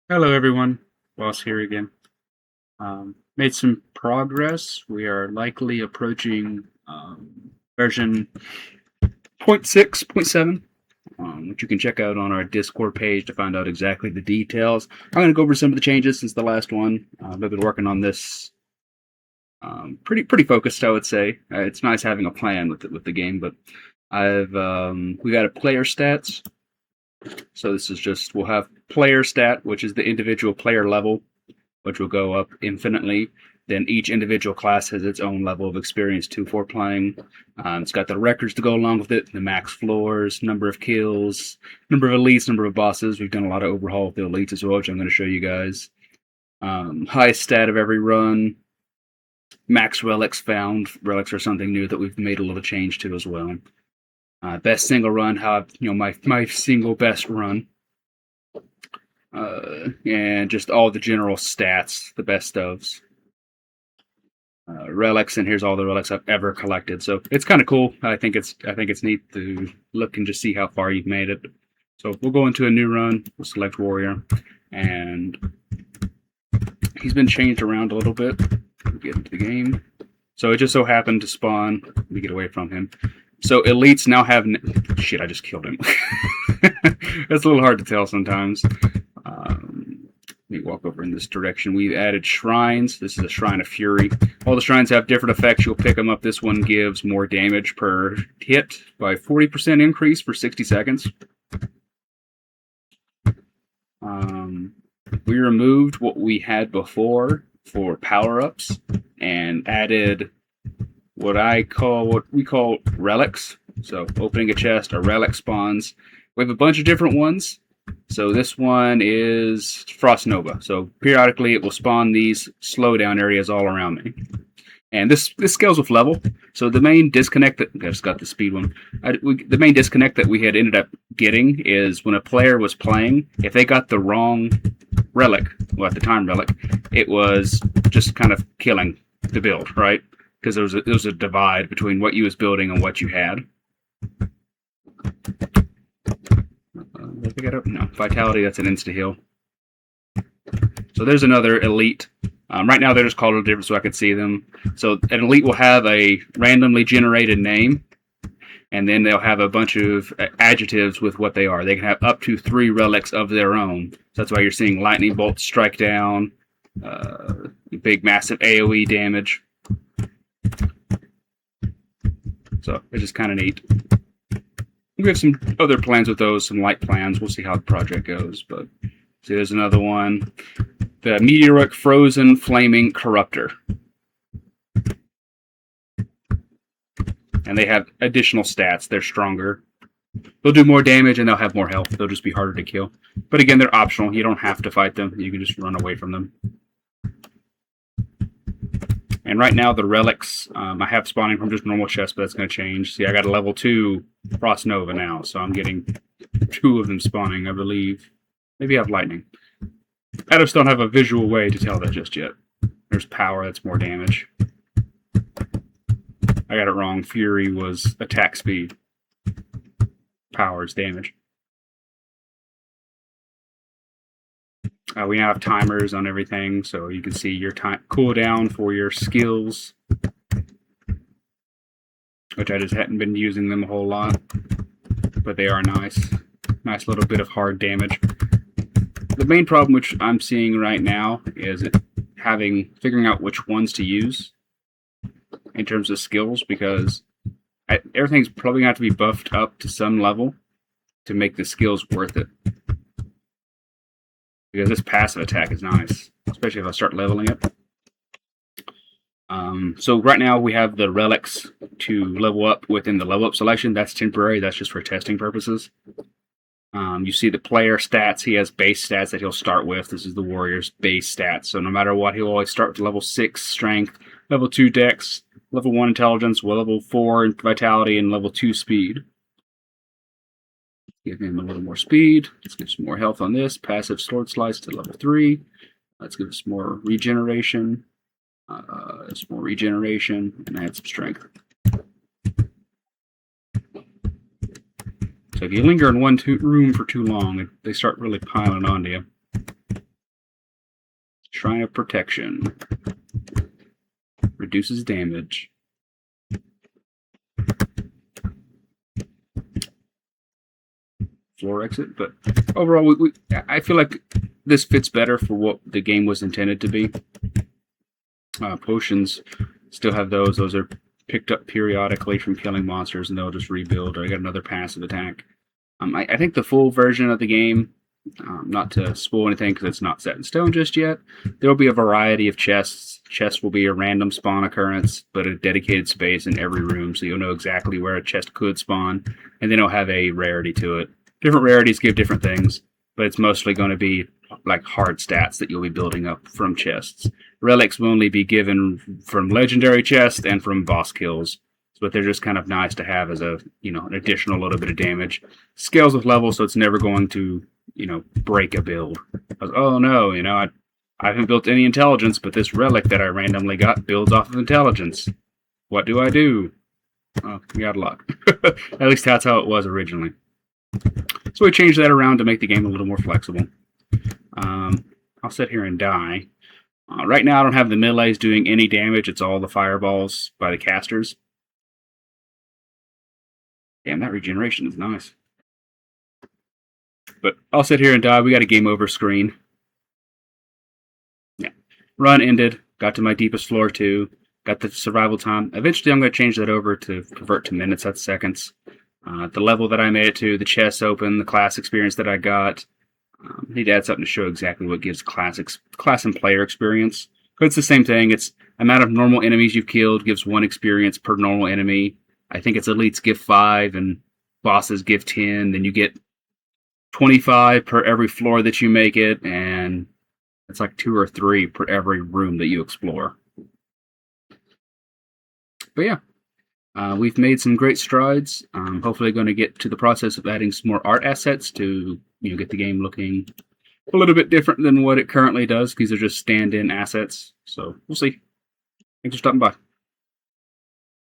Hello, everyone. Boss here again. Made some progress. We are likely approaching version 0.6, 0.7, which you can check out on our Discord page to find out exactly the details. I'm going to go over some of the changes since the last one. I've been working on this pretty focused, I would say. It's nice having a plan with the game, but we got a player stats. So this is just we'll have player stat, which is the individual player level, which will go up infinitely. Then each individual class has its own level of experience too for playing. It's got the records to go along with it, the max floors, number of kills, number of elites, number of bosses. We've done a lot of overhaul with the elites as well, which I'm going to show you guys. Highest stat of every run, max relics found. Relics are something new that we've made a little change to as well. Best single run, how my single best run. And just all the general stats, the best ofs. Relics, and here's all the relics I've ever collected. So it's kind of cool. I think it's neat to look and just see how far you've made it. So we'll go into a new run. We'll select warrior, and he's been changed around a little bit. We'll get into the game. So it just so happened to spawn. Let me get away from him. So elites now have shit. I just killed him. That's a little hard to tell sometimes. Let me walk over in this direction. We've added shrines. This is a Shrine of Fury. All the shrines have different effects. You'll pick them up. This one gives more damage per hit by 40% increase for 60 seconds. We removed what we had before for power-ups and added what we call relics. So opening a chest, a relic spawns. We have a bunch of different ones. So this one is Frost Nova. So periodically it will spawn these slowdown areas all around me. And this scales with level. So the main disconnect that I just got the speed one. The main disconnect that we had ended up getting is when a player was playing, if they got the wrong relic, well at the time relic, it was just kind of killing the build, right? Because there was a divide between what you was building and what you had. No, vitality, that's an insta heal. So there's another elite. Right now they're just called a different so I can see them. So an elite will have a randomly generated name, and then they'll have a bunch of adjectives with what they are. They can have up to 3 relics of their own. So that's why you're seeing lightning bolt, strike down, big massive AoE damage. So it's just kind of neat. We have some other plans with those, some light plans. We'll see how the project goes. But see, there's another one. The Meteoric Frozen Flaming Corruptor. And they have additional stats. They're stronger. They'll do more damage and they'll have more health. They'll just be harder to kill. But again, they're optional. You don't have to fight them. You can just run away from them. And right now, the relics, I have spawning from just normal chests, but that's going to change. See, I got a level 2 Frost Nova now, so I'm getting 2 of them spawning, I believe. Maybe I have lightning. I just don't have a visual way to tell that just yet. There's power, that's more damage. I got it wrong. Fury was attack speed. Power is damage. We now have timers on everything, so you can see your time cooldown for your skills, which I just hadn't been using them a whole lot, but they are nice. Nice little bit of hard damage. The main problem which I'm seeing right now is figuring out which ones to use in terms of skills, because everything's probably going to have to be buffed up to some level to make the skills worth it. Because this passive attack is nice, especially if I start leveling it. So right now we have the relics to level up within the level up selection. That's temporary. That's just for testing purposes. You see the player stats. He has base stats that he'll start with. This is the warrior's base stats. So no matter what, he'll always start with level 6 strength, level 2 dex, level 1 intelligence, level 4 vitality, and level 2 speed. Give him a little more speed. Let's get some more health on this. Passive sword slice to level 3. Let's give us more regeneration. And add some strength. So if you linger in one room for too long, they start really piling onto you. Shrine of Protection. Reduces damage. Floor exit, but overall, I feel like this fits better for what the game was intended to be. Potions still have those. Those are picked up periodically from killing monsters, and they'll just rebuild. Or I got another passive attack. I think the full version of the game, not to spoil anything because it's not set in stone just yet, there will be a variety of chests. Chests will be a random spawn occurrence, but a dedicated space in every room, so you'll know exactly where a chest could spawn, and then it'll have a rarity to it. Different rarities give different things, but it's mostly going to be like hard stats that you'll be building up from chests. Relics will only be given from legendary chests and from boss kills, but they're just kind of nice to have as a, an additional little bit of damage. Scales with level, so it's never going to, break a build. Oh no, I haven't built any intelligence, but this relic that I randomly got builds off of intelligence. What do I do? Oh, we got luck. At least that's how it was originally. So we changed that around to make the game a little more flexible. I'll sit here and die. Right now I don't have the melees doing any damage. It's all the fireballs by the casters. Damn, that regeneration is nice. But I'll sit here and die. We got a game over screen. Yeah. Run ended. Got to my deepest floor too. Got the survival time. Eventually I'm going to change that over to convert to minutes. That's seconds. The level that I made it to, the chests open, the class experience that I got. Need to add something to show exactly what gives class and player experience. But it's the same thing. It's amount of normal enemies you've killed gives 1 experience per normal enemy. I think it's elites give 5 and bosses give 10. Then you get 25 per every floor that you make it, and it's like 2 or 3 per every room that you explore. But yeah. We've made some great strides. Hopefully going to get to the process of adding some more art assets to get the game looking a little bit different than what it currently does, because they're just stand-in assets. So we'll see. Thanks for stopping by.